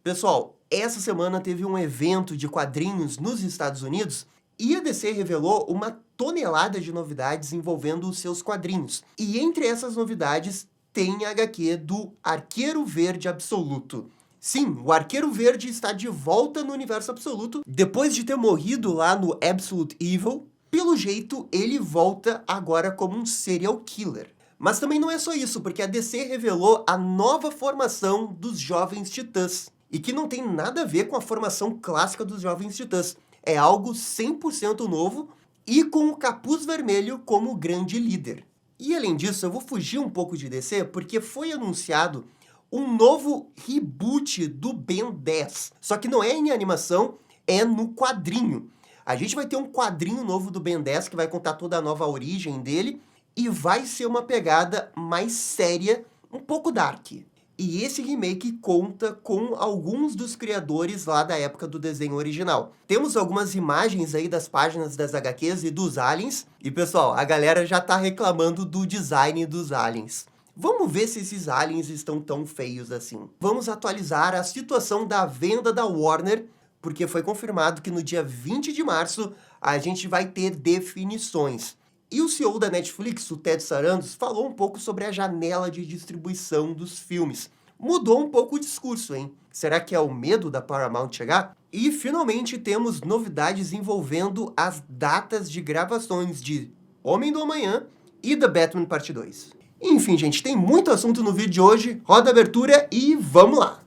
Pessoal, essa semana teve um evento de quadrinhos nos Estados Unidos e a DC revelou uma tonelada de novidades envolvendo os seus quadrinhos. E entre essas novidades tem a HQ do Arqueiro Verde Absoluto. Sim, o Arqueiro Verde está de volta no universo absoluto. Depois de ter morrido lá no Absolute Evil, pelo jeito ele volta agora como um serial killer. Mas também não é só isso, porque a DC revelou a nova formação dos Jovens Titãs. E que não tem nada a ver com a formação clássica dos Jovens Titãs. É algo 100% novo e com o Capuz Vermelho como grande líder. E além disso, eu vou fugir um pouco de DC porque foi anunciado um novo reboot do Ben 10. Só que não é em animação, é no quadrinho. A gente vai ter um quadrinho novo do Ben 10 que vai contar toda a nova origem dele e vai ser uma pegada mais séria, um pouco dark. E esse remake conta com alguns dos criadores lá da época do desenho original. Temos algumas imagens aí das páginas das HQs e dos aliens. E pessoal, a galera já tá reclamando do design dos aliens. Vamos ver se esses aliens estão tão feios assim. Vamos atualizar a situação da venda da Warner, porque foi confirmado que no dia 20 de março a gente vai ter definições. E o CEO da Netflix, o Ted Sarandos, falou um pouco sobre a janela de distribuição dos filmes. Mudou um pouco o discurso, hein? Será que é o medo da Paramount chegar? E finalmente temos novidades envolvendo as datas de gravações de Homem do Amanhã e The Batman Parte 2. Enfim, gente, tem muito assunto no vídeo de hoje. Roda a abertura e vamos lá!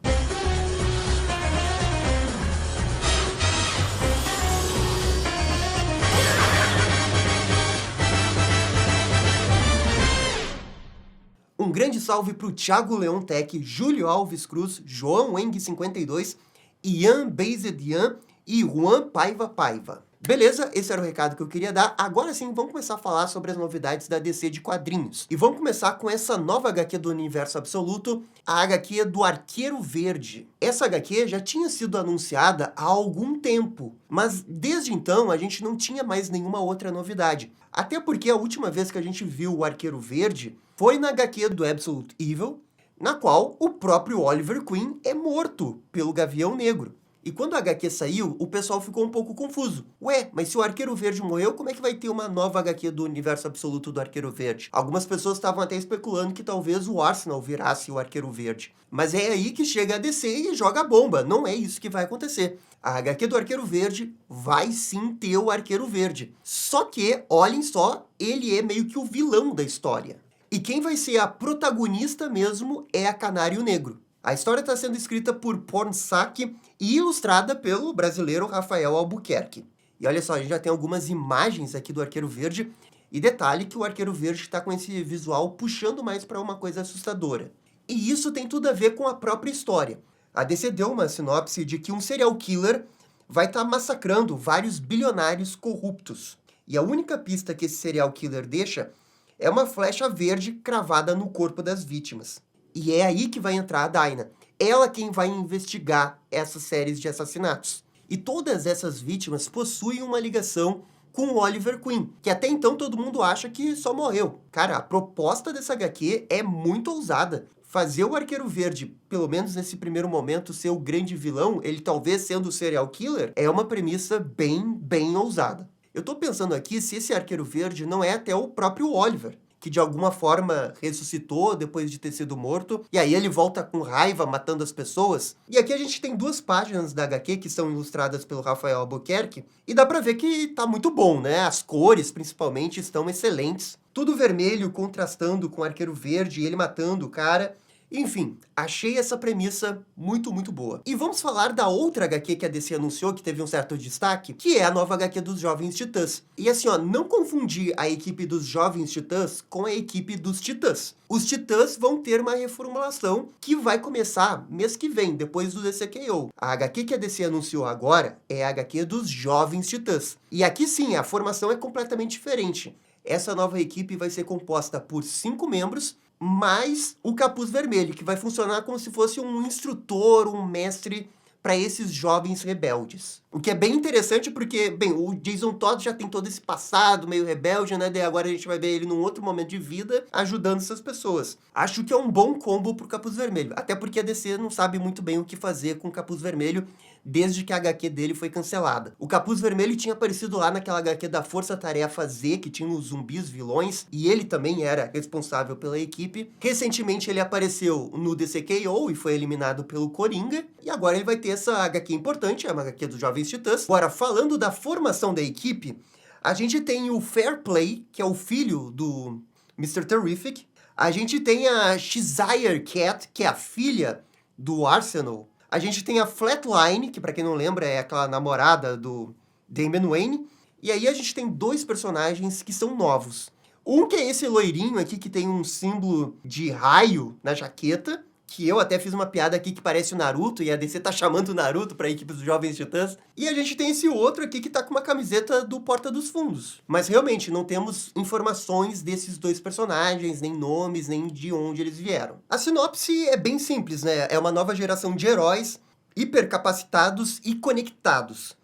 Um grande salve para o Thiago Leon Tech, Júlio Alves Cruz, João Weng 52, Ian Bezedian e Juan Paiva Paiva. Beleza, esse era o recado que eu queria dar. Agora sim, vamos começar a falar sobre as novidades da DC de quadrinhos. E vamos começar com essa nova HQ do Universo Absoluto, a HQ do Arqueiro Verde. Essa HQ já tinha sido anunciada há algum tempo, mas desde então a gente não tinha mais nenhuma outra novidade. Até porque a última vez que a gente viu o Arqueiro Verde foi na HQ do Absolute Evil, na qual o próprio Oliver Queen é morto pelo Gavião Negro. E quando a HQ saiu, o pessoal ficou um pouco confuso. Ué, mas se o Arqueiro Verde morreu, como é que vai ter uma nova HQ do Universo Absoluto do Arqueiro Verde? Algumas pessoas estavam até especulando que talvez o Arsenal virasse o Arqueiro Verde. Mas é aí que chega a DC e joga a bomba. Não é isso que vai acontecer. A HQ do Arqueiro Verde vai sim ter o Arqueiro Verde. Só que, olhem só, ele é meio que o vilão da história. E quem vai ser a protagonista mesmo é a Canário Negro. A história está sendo escrita por Pornsak e ilustrada pelo brasileiro Rafael Albuquerque. E olha só, a gente já tem algumas imagens aqui do Arqueiro Verde. E detalhe que o Arqueiro Verde está com esse visual puxando mais para uma coisa assustadora. E isso tem tudo a ver com a própria história. A DC deu uma sinopse de que um serial killer vai estar massacrando vários bilionários corruptos. E a única pista que esse serial killer deixa é uma flecha verde cravada no corpo das vítimas. E é aí que vai entrar a Dinah. Ela quem vai investigar essas séries de assassinatos. E todas essas vítimas possuem uma ligação com o Oliver Queen, que até então todo mundo acha que só morreu. Cara, a proposta dessa HQ é muito ousada. Fazer o Arqueiro Verde, pelo menos nesse primeiro momento, ser o grande vilão, ele talvez sendo o serial killer, é uma premissa bem ousada. Eu tô pensando aqui se esse Arqueiro Verde não é até o próprio Oliver, que de alguma forma ressuscitou depois de ter sido morto, e aí ele volta com raiva, matando as pessoas. E aqui a gente tem duas páginas da HQ que são ilustradas pelo Rafael Albuquerque, e dá pra ver que tá muito bom, né? As cores, principalmente, estão excelentes. Tudo vermelho contrastando com o Arqueiro Verde e ele matando o cara. Enfim, achei essa premissa muito boa. E vamos falar da outra HQ que a DC anunciou, que teve um certo destaque, que é a nova HQ dos Jovens Titãs. E assim, ó, não confundir a equipe dos Jovens Titãs com a equipe dos Titãs. Os Titãs vão ter uma reformulação que vai começar mês que vem, depois do DCKO. A HQ que a DC anunciou agora é a HQ dos Jovens Titãs. E aqui sim, a formação é completamente diferente. Essa nova equipe vai ser composta por 5 membros, mais o Capuz Vermelho, que vai funcionar como se fosse um instrutor, um mestre para esses jovens rebeldes. O que é bem interessante porque, bem, o Jason Todd já tem todo esse passado meio rebelde, né? Daí agora a gente vai ver ele num outro momento de vida ajudando essas pessoas. Acho que é um bom combo pro Capuz Vermelho. Até porque a DC não sabe muito bem o que fazer com o Capuz Vermelho desde que a HQ dele foi cancelada. O Capuz Vermelho tinha aparecido lá naquela HQ da Força Tarefa Z, que tinha os zumbis vilões, e ele também era responsável pela equipe. Recentemente ele apareceu no DCKO e foi eliminado pelo Coringa, e agora ele vai ter essa HQ importante, é uma HQ dos Jovens Titãs. Agora, falando da formação da equipe, a gente tem o Fair Play, que é o filho do Mr. Terrific. A gente tem a Shazire Cat, que é a filha do Arsenal. A gente tem a Flatline, que pra quem não lembra é aquela namorada do Damian Wayne. E aí a gente tem dois personagens que são novos. Um que é esse loirinho aqui, que tem um símbolo de raio na jaqueta, que eu até fiz uma piada aqui que parece o Naruto, e a DC tá chamando o Naruto pra equipe dos Jovens Titãs. E a gente tem esse outro aqui que tá com uma camiseta do Porta dos Fundos. Mas realmente, não temos informações desses dois personagens, nem nomes, nem de onde eles vieram. A sinopse é bem simples, né? É uma nova geração de heróis hipercapacitados e conectados.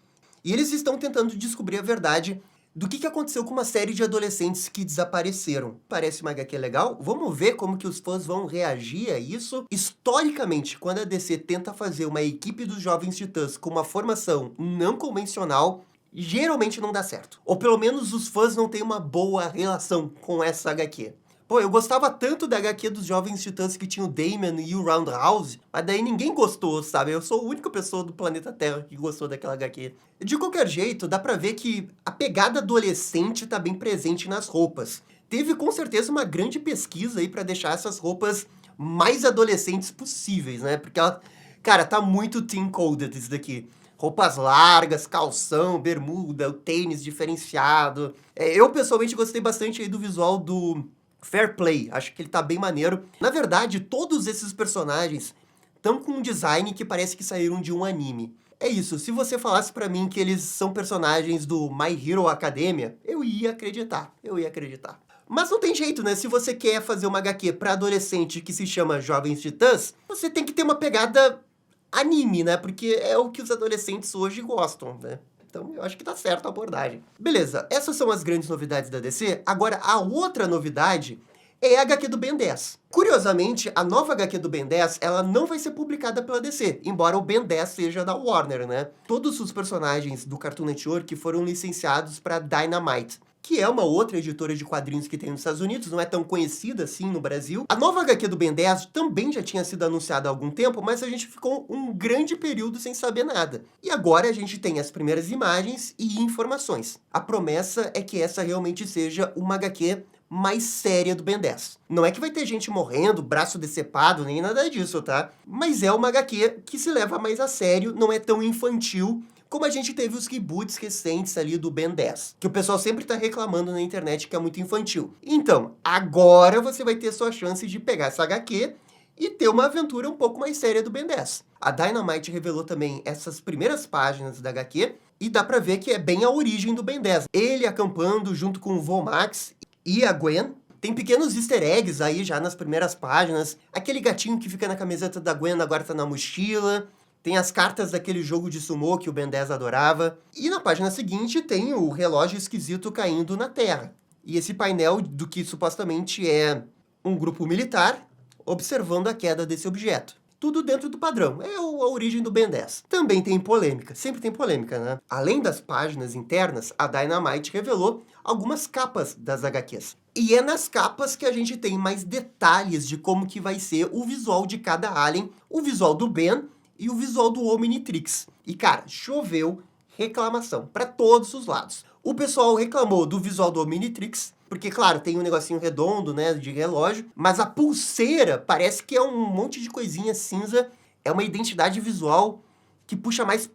E eles estão tentando descobrir a verdade do que aconteceu com uma série de adolescentes que desapareceram. Parece uma HQ legal? Vamos ver como que os fãs vão reagir a isso? Historicamente, quando a DC tenta fazer uma equipe dos Jovens Titãs com uma formação não convencional, geralmente não dá certo. Ou pelo menos os fãs não têm uma boa relação com essa HQ. Pô, eu gostava tanto da HQ dos Jovens Titãs que tinha o Damian e o Roundhouse, mas daí ninguém gostou, sabe? Eu sou a única pessoa do planeta Terra que gostou daquela HQ. De qualquer jeito, dá pra ver que a pegada adolescente tá bem presente nas roupas. Teve com certeza uma grande pesquisa aí pra deixar essas roupas mais adolescentes possíveis, né? Porque ela, cara, tá muito teen-coded isso daqui. Roupas largas, calção, bermuda, o tênis diferenciado. Eu pessoalmente gostei bastante aí do visual do Fair Play, acho que ele tá bem maneiro. Na verdade, todos esses personagens estão com um design que parece que saíram de um anime. É isso, se você falasse pra mim que eles são personagens do My Hero Academia, eu ia acreditar. Mas não tem jeito, né? Se você quer fazer uma HQ pra adolescente que se chama Jovens Titãs, você tem que ter uma pegada anime, né? Porque é o que os adolescentes hoje gostam, né? Então, eu acho que tá certo a abordagem. Beleza, essas são as grandes novidades da DC. Agora, a outra novidade é a HQ do Ben 10. Curiosamente, a nova HQ do Ben 10, ela não vai ser publicada pela DC, embora o Ben 10 seja da Warner, né? Todos os personagens do Cartoon Network foram licenciados para Dynamite, que é uma outra editora de quadrinhos que tem nos Estados Unidos, não é tão conhecida assim no Brasil. A nova HQ do Ben 10 também já tinha sido anunciada há algum tempo, mas a gente ficou um grande período sem saber nada. E agora a gente tem as primeiras imagens e informações. A promessa é que essa realmente seja uma HQ mais séria do Ben 10. Não é que vai ter gente morrendo, braço decepado, nem nada disso, tá? Mas é uma HQ que se leva mais a sério, não é tão infantil como a gente teve os reboots recentes ali do Ben 10, que o pessoal sempre tá reclamando na internet que é muito infantil. Então, agora você vai ter sua chance de pegar essa HQ e ter uma aventura um pouco mais séria do Ben 10. A Dynamite revelou também essas primeiras páginas da HQ, e dá pra ver que é bem a origem do Ben 10. Ele acampando junto com o Vomax e a Gwen. Tem pequenos easter eggs aí já nas primeiras páginas. Aquele gatinho que fica na camiseta da Gwen agora tá na mochila. Tem as cartas daquele jogo de sumô que o Ben 10 adorava. E na página seguinte tem o relógio esquisito caindo na Terra. E esse painel do que supostamente é um grupo militar observando a queda desse objeto. Tudo dentro do padrão, é a origem do Ben 10. Também tem polêmica, sempre tem polêmica, né? Além das páginas internas, a Dynamite revelou algumas capas das HQs. E é nas capas que a gente tem mais detalhes de como que vai ser o visual de cada alien, o visual do Ben e o visual do Omnitrix. E, cara, choveu reclamação para todos os lados. O pessoal reclamou do visual do Omnitrix, porque, claro, tem um negocinho redondo, né, de relógio, mas a pulseira parece que é um monte de coisinha cinza, é uma identidade visual que puxa mais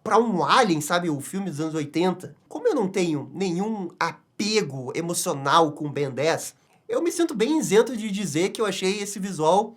pra um Alien, sabe, o filme dos anos 80. Como eu não tenho nenhum apego emocional com o Ben 10, eu me sinto bem isento de dizer que eu achei esse visual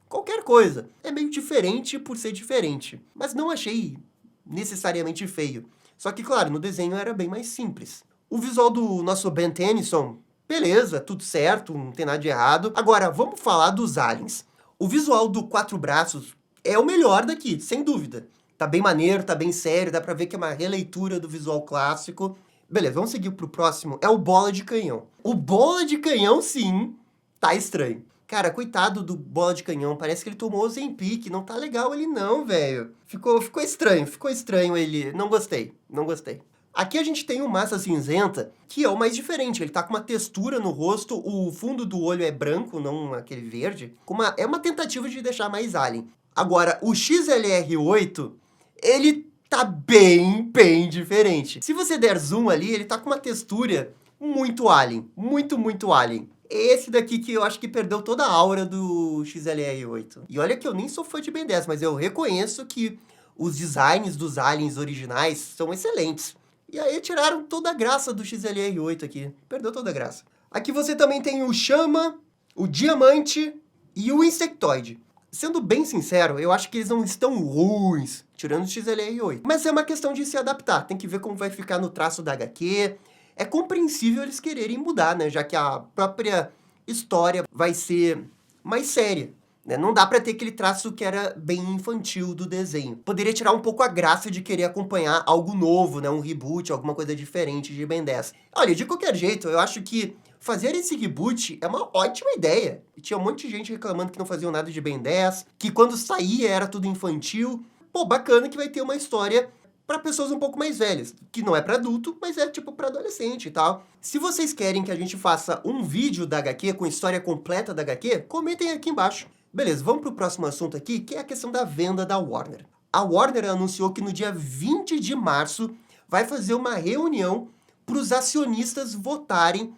qualquer coisa. É meio diferente por ser diferente, mas não achei necessariamente feio. Só que, claro, no desenho era bem mais simples. O visual do nosso Ben Tennyson, beleza, tudo certo, não tem nada de errado. Agora, vamos falar dos aliens. O visual do Quatro Braços é o melhor daqui, sem dúvida. Tá bem maneiro, tá bem sério, dá pra ver que é uma releitura do visual clássico. Beleza, vamos seguir pro próximo. É o Bola de Canhão. O Bola de Canhão, sim, tá estranho. Cara, coitado do Bola de Canhão, parece que ele tomou Ozempic, não tá legal ele não, velho. Ficou estranho ele. Não gostei, não gostei. Aqui a gente tem o Massa Cinzenta, que é o mais diferente. Ele tá com uma textura no rosto, o fundo do olho é branco, não aquele verde. É uma tentativa de deixar mais alien. Agora, o XLR8, ele tá bem diferente. Se você der zoom ali, ele tá com uma textura muito alien, muito alien. Esse daqui que eu acho que perdeu toda a aura do XLR8. E olha que eu nem sou fã de Ben 10, mas eu reconheço que os designs dos aliens originais são excelentes. E aí tiraram toda a graça do XLR8 aqui. Perdeu toda a graça. Aqui você também tem o Chama, o Diamante e o Insectoide. Sendo bem sincero, eu acho que eles não estão ruins, tirando o XLR8. Mas é uma questão de se adaptar. Tem que ver como vai ficar no traço da HQ. É compreensível eles quererem mudar, né? Já que a própria história vai ser mais séria. Né? Não dá pra ter aquele traço que era bem infantil do desenho. Poderia tirar um pouco a graça de querer acompanhar algo novo, né? Um reboot, alguma coisa diferente de Ben 10. Olha, de qualquer jeito, eu acho que fazer esse reboot é uma ótima ideia. Tinha um monte de gente reclamando que não faziam nada de Ben 10, que quando saía era tudo infantil. Pô, bacana que vai ter uma história para pessoas um pouco mais velhas, que não é para adulto, mas é tipo para adolescente e tal. Se vocês querem que a gente faça um vídeo da HQ com história completa da HQ, comentem aqui embaixo. Beleza, vamos pro próximo assunto aqui, que é a questão da venda da Warner. A Warner anunciou que no dia 20 de março vai fazer uma reunião para os acionistas votarem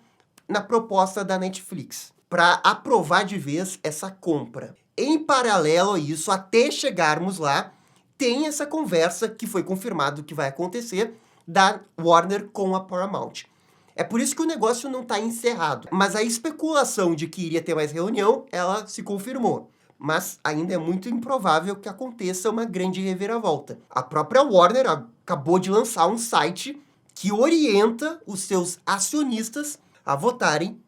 na proposta da Netflix, para aprovar de vez essa compra. Em paralelo a isso, até chegarmos lá, tem essa conversa que foi confirmado que vai acontecer da Warner com a Paramount. É por isso que o negócio não está encerrado. Mas a especulação de que iria ter mais reunião, ela se confirmou. Mas ainda é muito improvável que aconteça uma grande reviravolta. A própria Warner acabou de lançar um site que orienta os seus acionistas a votarem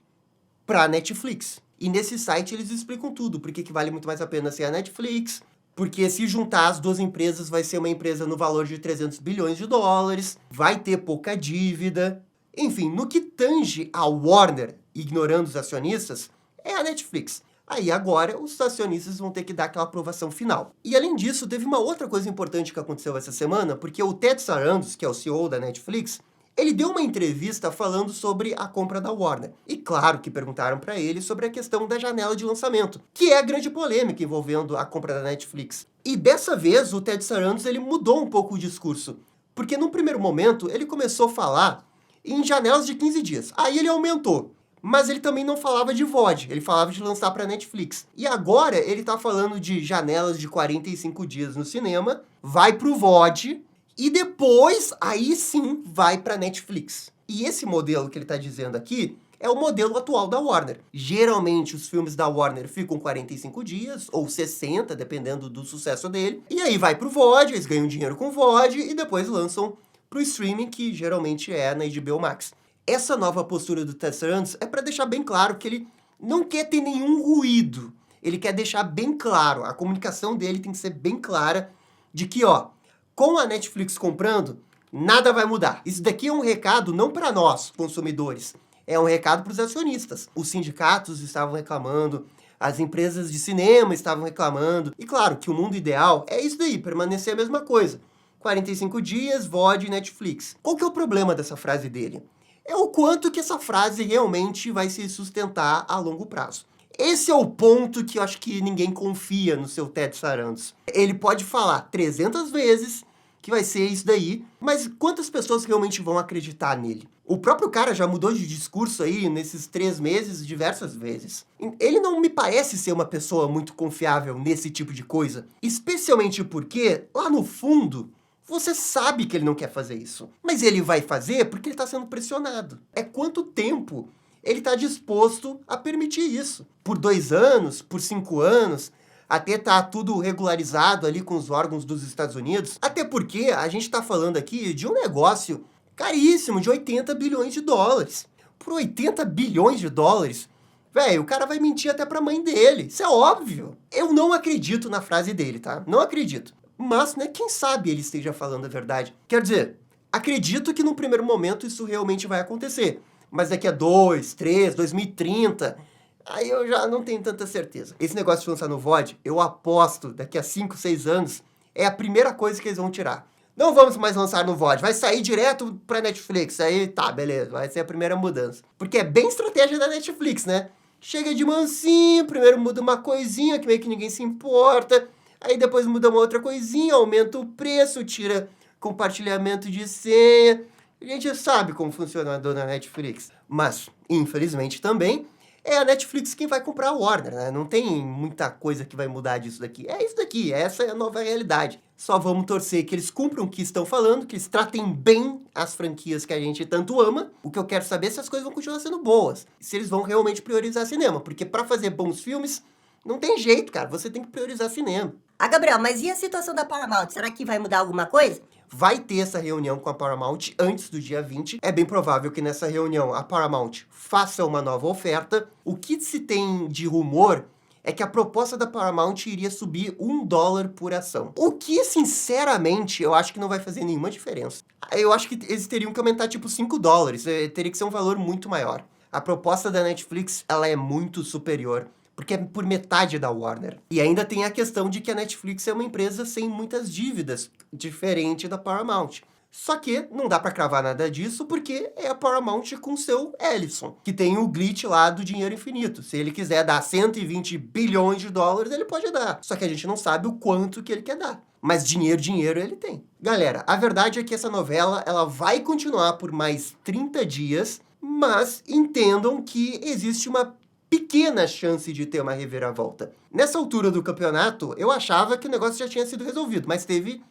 para a Netflix. E nesse site eles explicam tudo. Por que vale muito mais a pena ser a Netflix, porque se juntar as duas empresas vai ser uma empresa no valor de 300 bilhões de dólares, vai ter pouca dívida. Enfim, no que tange a Warner, ignorando os acionistas, é a Netflix. Aí agora os acionistas vão ter que dar aquela aprovação final. E além disso, teve uma outra coisa importante que aconteceu essa semana, porque o Ted Sarandos, que é o CEO da Netflix, ele deu uma entrevista falando sobre a compra da Warner. E claro que perguntaram para ele sobre a questão da janela de lançamento, que é a grande polêmica envolvendo a compra da Netflix. E dessa vez o Ted Sarandos ele mudou um pouco o discurso, porque num primeiro momento ele começou a falar em janelas de 15 dias. Aí ele aumentou, mas ele também não falava de VOD, ele falava de lançar para Netflix. E agora ele tá falando de janelas de 45 dias no cinema, vai pro VOD, e depois, aí sim, vai para Netflix. E esse modelo que ele está dizendo aqui é o modelo atual da Warner. Geralmente, os filmes da Warner ficam 45 dias, ou 60, dependendo do sucesso dele. E aí vai pro VOD, eles ganham dinheiro com VOD, e depois lançam pro streaming, que geralmente é na HBO Max. Essa nova postura do Ted Sarandos é para deixar bem claro que ele não quer ter nenhum ruído. Ele quer deixar bem claro, a comunicação dele tem que ser bem clara, de que, ó, com a Netflix comprando, nada vai mudar. Isso daqui é um recado não para nós, consumidores. É um recado para os acionistas. Os sindicatos estavam reclamando, as empresas de cinema estavam reclamando. E claro que o mundo ideal é isso daí, permanecer a mesma coisa. 45 dias, VOD e Netflix. Qual que é o problema dessa frase dele? É o quanto que essa frase realmente vai se sustentar a longo prazo. Esse é o ponto que eu acho que ninguém confia no seu Ted Sarandos. Ele pode falar 300 vezes que vai ser isso daí, mas quantas pessoas realmente vão acreditar nele? O próprio cara já mudou de discurso aí nesses 3 meses diversas vezes. Ele não me parece ser uma pessoa muito confiável nesse tipo de coisa, especialmente porque, lá no fundo, você sabe que ele não quer fazer isso. Mas ele vai fazer porque ele está sendo pressionado. É quanto tempo ele está disposto a permitir isso. Por 2 anos, por 5 anos, até tá tudo regularizado ali com os órgãos dos Estados Unidos. Até porque a gente está falando aqui de um negócio caríssimo, de 80 bilhões de dólares. Por 80 bilhões de dólares, velho, o cara vai mentir até pra mãe dele. Isso é óbvio. Eu não acredito na frase dele, tá? Não acredito. mas, né, quem sabe ele esteja falando a verdade. Quer dizer, acredito que no primeiro momento isso realmente vai acontecer, mas daqui a 2, 3, 2030, aí eu já não tenho tanta certeza. Esse negócio de lançar no VOD, eu aposto, daqui a 5, 6 anos, é a primeira coisa que eles vão tirar. Não vamos mais lançar no VOD, vai sair direto pra Netflix. Aí tá, beleza, vai ser a primeira mudança. Porque é bem estratégia da Netflix, né? Chega de mansinho, primeiro muda uma coisinha que meio que ninguém se importa, aí depois muda uma outra coisinha, aumenta o preço, tira compartilhamento de senha. A gente sabe como funciona a dona Netflix. Mas, infelizmente também, é a Netflix quem vai comprar a Warner, né? Não tem muita coisa que vai mudar disso daqui. É isso daqui, essa é a nova realidade. Só vamos torcer que eles cumpram o que estão falando, que eles tratem bem as franquias que a gente tanto ama. O que eu quero saber é se as coisas vão continuar sendo boas. Se eles vão realmente priorizar cinema. Porque para fazer bons filmes, não tem jeito, cara. Você tem que priorizar cinema. Ah, Gabriel, mas e a situação da Paramount? Será que vai mudar alguma coisa? Vai ter essa reunião com a Paramount antes do dia 20. É bem provável que nessa reunião a Paramount faça uma nova oferta. O que se tem de rumor é que a proposta da Paramount iria subir $1 por ação. O que, sinceramente, eu acho que não vai fazer nenhuma diferença. Eu acho que eles teriam que aumentar tipo $5. Teria que ser um valor muito maior. A proposta da Netflix, ela é muito superior, porque é por metade da Warner. E ainda tem a questão de que a Netflix é uma empresa sem muitas dívidas, diferente da Paramount. Só que não dá pra cravar nada disso, porque é a Paramount com seu Ellison, que tem o glitch lá do dinheiro infinito. Se ele quiser dar 120 bilhões de dólares, ele pode dar. Só que a gente não sabe o quanto que ele quer dar. Mas dinheiro ele tem. Galera, a verdade é que essa novela, ela vai continuar por mais 30 dias, mas entendam que existe uma pequena chance de ter uma reviravolta. Nessa altura do campeonato, eu achava que o negócio já tinha sido resolvido, mas teve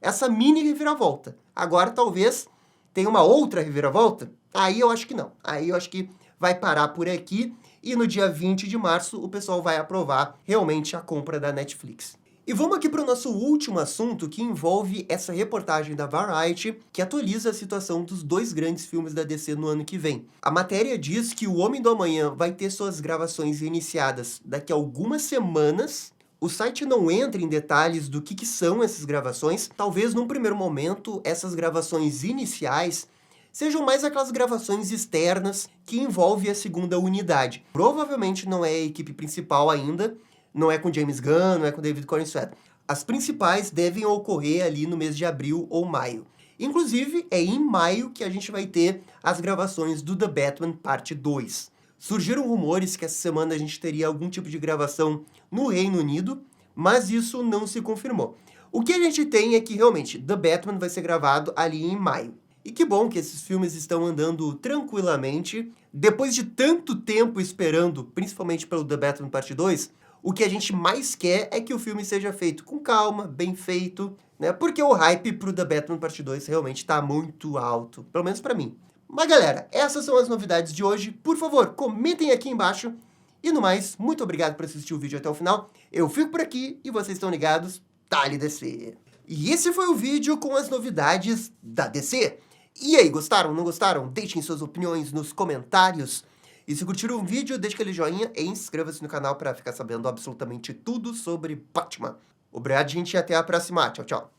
essa mini reviravolta. Agora, talvez, tenha uma outra reviravolta? Aí eu acho que não. Aí eu acho que vai parar por aqui e no dia 20 de março o pessoal vai aprovar realmente a compra da Netflix. E vamos aqui para o nosso último assunto, que envolve essa reportagem da Variety, que atualiza a situação dos 2 grandes filmes da DC no ano que vem. A matéria diz que O Homem do Amanhã vai ter suas gravações iniciadas daqui a algumas semanas. O site não entra em detalhes do que são essas gravações. Talvez, num primeiro momento, essas gravações iniciais sejam mais aquelas gravações externas que envolvem a segunda unidade. Provavelmente não é a equipe principal ainda, não é com James Gunn, não é com David Corenswet. As principais devem ocorrer ali no mês de abril ou maio. Inclusive, é em maio que a gente vai ter as gravações do The Batman Parte 2. Surgiram rumores que essa semana a gente teria algum tipo de gravação no Reino Unido, mas isso não se confirmou. O que a gente tem é que, realmente, The Batman vai ser gravado ali em maio. E que bom que esses filmes estão andando tranquilamente. Depois de tanto tempo esperando, principalmente pelo The Batman Parte 2, o que a gente mais quer é que o filme seja feito com calma, bem feito, né? Porque o hype pro The Batman Parte 2 realmente tá muito alto, pelo menos pra mim. Mas galera, essas são as novidades de hoje. Por favor, comentem aqui embaixo. E no mais, muito obrigado por assistir o vídeo até o final. Eu fico por aqui e vocês estão ligados, Dale DC. E esse foi o vídeo com as novidades da DC. E aí, gostaram, não gostaram? Deixem suas opiniões nos comentários. E se curtiram o vídeo, deixe aquele joinha e inscreva-se no canal para ficar sabendo absolutamente tudo sobre Batman. Obrigado, gente, e até a próxima. Tchau, tchau.